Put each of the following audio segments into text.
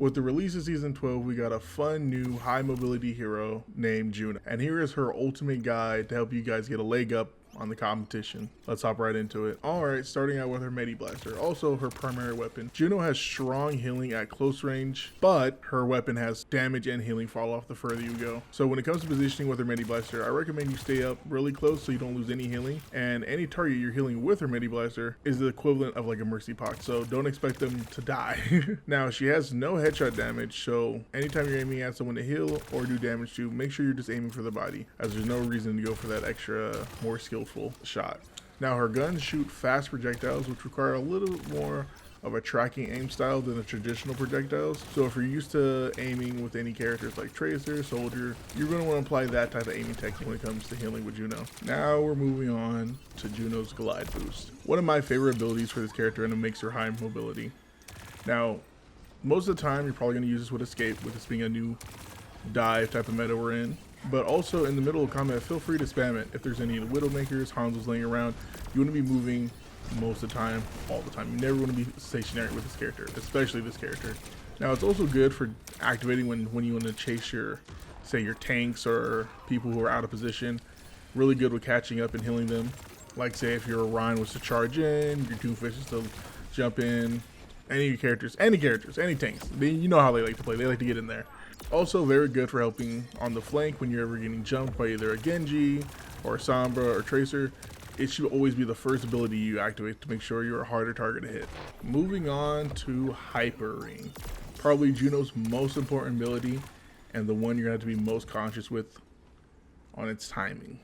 With the release of Season 12, we got a fun new high mobility hero named Juno. And here is her ultimate guide to help you guys get a leg up on the competition. Let's hop right into it. Alright, starting out with her Medi Blaster, also her primary weapon. Juno has strong healing at close range, but her weapon has damage and healing fall off the further you go. So when it comes to positioning with her Medi Blaster, I recommend you stay up really close so you don't lose any healing, and any target you're healing with her Medi Blaster is the equivalent of like a Mercy Pox, so don't expect them to die. Now, she has no headshot damage, so anytime you're aiming at someone to heal or do damage to, make sure you're just aiming for the body, as there's no reason to go for that extra, more skillful shot. Now, her guns shoot fast projectiles, which require a little more of a tracking aim style than the traditional projectiles. So if you're used to aiming with any characters like Tracer, Soldier, you're going to want to apply that type of aiming technique when it comes to healing with Juno. Now we're moving on to Juno's Glide Boost. One of my favorite abilities for this character, and it makes her high mobility. Now, most of the time you're probably going to use this with Escape, with this being a new dive type of meta we're in. But also in the middle of combat, feel free to spam it. If there's any Widowmakers, Hanzo's laying around, you want to be moving most of the time, all the time. You never want to be stationary with this character, especially this character. Now, it's also good for activating when you want to chase your, say, your tanks or people who are out of position. Really good with catching up and healing them. Like, say, if your Orion was to charge in, your Doomfish is to jump in. Any characters, any tanks. You know how they like to play. They like to get in there. Also very good for helping on the flank when you're ever getting jumped by either a Genji or a Sombra or Tracer. It should always be the first ability you activate to make sure you're a harder target to hit. Moving on to Hyper Ring. Probably Juno's most important ability and the one you're going to have to be most conscious with on its timing.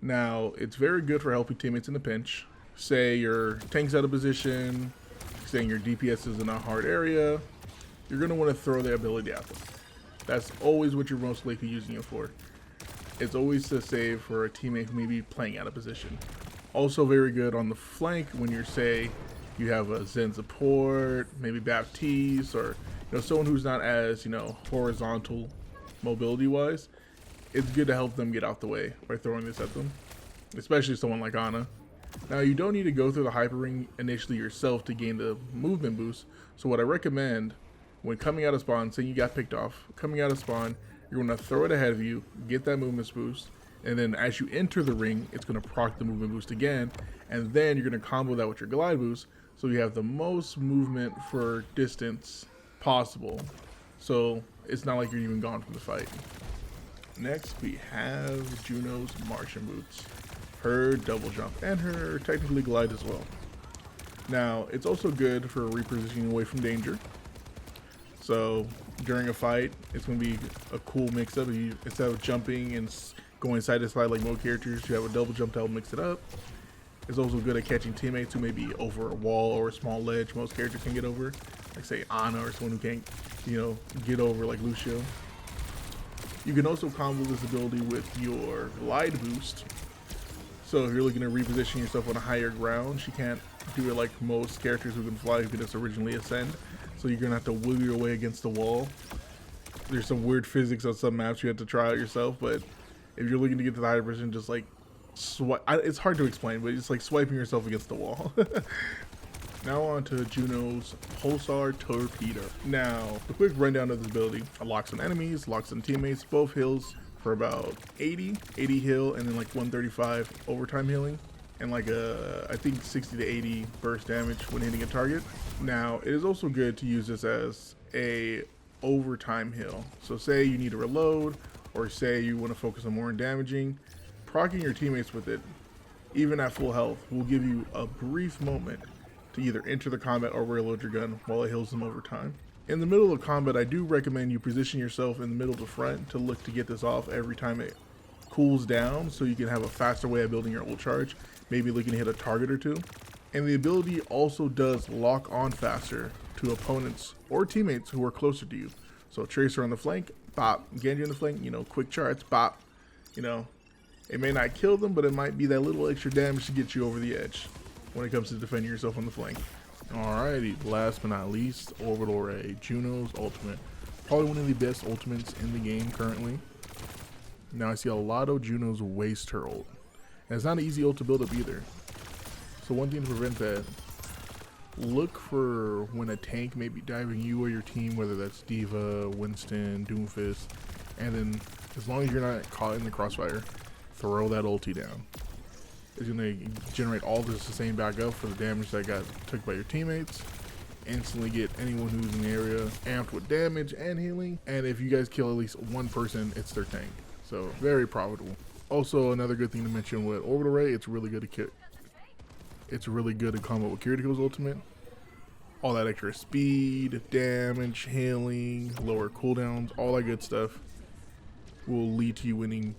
Now, it's very good for helping teammates in a pinch. Say your tank's out of position, saying your DPS is in a hard area, you're going to want to throw the ability at them. That's always what you're most likely using it for. It's always to save for a teammate who may be playing out of position. Also very good on the flank when you're, say, you have a Zen support, maybe Baptiste, or someone who's not as horizontal mobility wise. It's good to help them get out the way by throwing this at them, especially someone like Ana. Now, you don't need to go through the Hyper Ring initially yourself to gain the movement boost. So what I recommend, when coming out of spawn, say you got picked off, coming out of spawn, you're going to throw it ahead of you, get that movement boost, and then as you enter the ring, it's going to proc the movement boost again, and then you're going to combo that with your glide boost, so you have the most movement for distance possible. So it's not like you're even gone from the fight. Next, we have Juno's Martian Boots, her double jump, and her technically glide as well. Now, it's also good for repositioning away from danger. So during a fight, it's going to be a cool mix-up. Instead of jumping and going side to side like most characters, you have a double jump to help mix it up. It's also good at catching teammates who may be over a wall or a small ledge most characters can get over. Like, say, Ana, or someone who can't, get over like Lucio. You can also combo this ability with your glide boost. So if you're looking to reposition yourself on a higher ground, she can't do it like most characters who can fly, who can just originally ascend. So you're going to have to wiggle your way against the wall. There's some weird physics on some maps you have to try out yourself, but if you're looking to get to the higher position, just like swipe. It's hard to explain, but it's like swiping yourself against the wall. Now on to Juno's Pulsar Torpedo. Now, the quick rundown of this ability: it locks on enemies, locks on teammates, both heals for about 80 heal, and then like 135 overtime healing, and like I think 60 to 80 burst damage when hitting a target. Now, it is also good to use this as a overtime heal. So say you need to reload, or say you want to focus on more damaging, proccing your teammates with it, even at full health, will give you a brief moment to either enter the combat or reload your gun while it heals them over time. In the middle of combat, I do recommend you position yourself in the middle to front to look to get this off every time it cools down, so you can have a faster way of building your ult charge, maybe looking to hit a target or two. And the ability also does lock on faster to opponents or teammates who are closer to you. So Tracer on the flank, bop. Genji on the flank, quick charts, bop. It may not kill them, but it might be that little extra damage to get you over the edge when it comes to defending yourself on the flank. Alrighty, last but not least, Orbital Ray, Juno's ultimate. Probably one of the best ultimates in the game currently. Now I see a lot of Junos waste her ult. And it's not an easy ult to build up either. So one thing to prevent that look for when a tank may be diving you or your team, whether that's Diva, Winston, Doomfist, and then as long as you're not caught in the crossfire, throw that ulti down. It's gonna generate all this to sustain back up for the damage that got took by your teammates. Instantly get anyone who's in the area amped with damage and healing. And if you guys kill at least one person, it's their tank. So very profitable. Also, another good thing to mention with Orbital Ray, it's really good to combo with Kirito's ultimate. All that extra speed, damage, healing, lower cooldowns, all that good stuff will lead to you winning,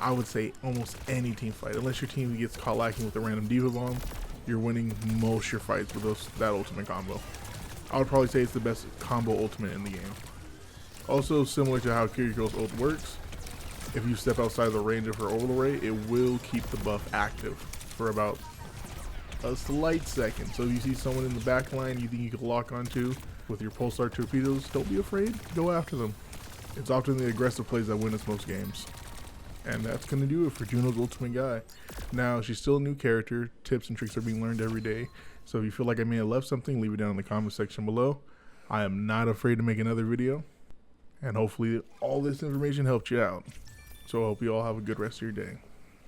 I would say, almost any team fight. Unless your team gets caught lacking with a random Diva bomb, you're winning most your fights with that ultimate combo. I would probably say it's the best combo ultimate in the game. Also, similar to how Kiriko's ult works, if you step outside the range of her Orbital Ray, it will keep the buff active for about a slight second. So if you see someone in the back line you think you can lock onto with your pulsar torpedoes, don't be afraid, go after them. It's often the aggressive plays that win us most games. And that's going to do it for Juno's Ultimate Guy. Now, she's still a new character. Tips and tricks are being learned every day. So if you feel like I may have left something, leave it down in the comment section below. I am not afraid to make another video. And hopefully all this information helped you out. So I hope you all have a good rest of your day.